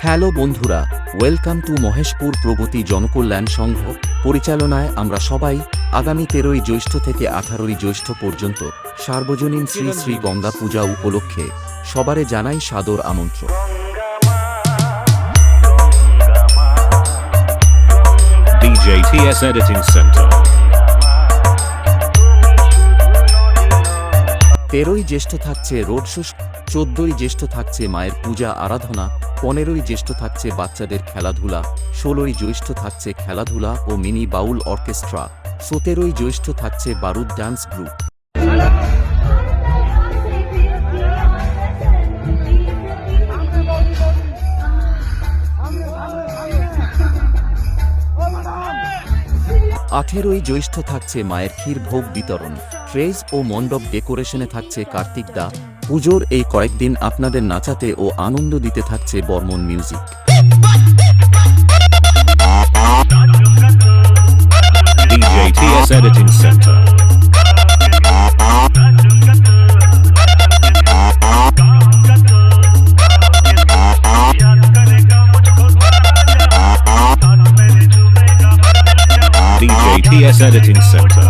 Hello বন্ধুরা, welcome to Maheshpur প্রগতি জনকল্যাণ সংঘ পরিচালনায় আমরা সবাই আগামী 13ই জ্যৈষ্ঠ থেকে 18ই জ্যৈষ্ঠ পর্যন্ত সার্বজনীন শ্রী শ্রী গঙ্গা পূজা উপলক্ষে সবারে জানাই সাদর আমন্ত্রণ। DJTS Editing Center 13ই জ্যৈষ্ঠ থাকছে রোড শো, 14ই জ্যৈষ্ঠ থাকছে মায়ের পূজা আরাধনা, 15ই জ্যৈষ্ঠ থাকছে বাচ্চাদের খেলাধুলা, 16ই জ্যৈষ্ঠ থাকছে খেলাধুলা ও মিনি বাউল অর্কেস্ট্রা, 17ই জ্যৈষ্ঠ থাকছে বারুদ ডান্স গ্রুপ। আঠেরোই জ্যৈষ্ঠ থাকছে মায়ের ক্ষীর ভোগ বিতরণ, ট্রেজ ও মণ্ডপ ডেকোরেশনে থাকছে কার্তিক দা। পুজোর এই কয়েকদিন আপনাদের নাচাতে ও আনন্দ দিতে থাকছে Barman music. DJTS Editing Center DJTS Editing Center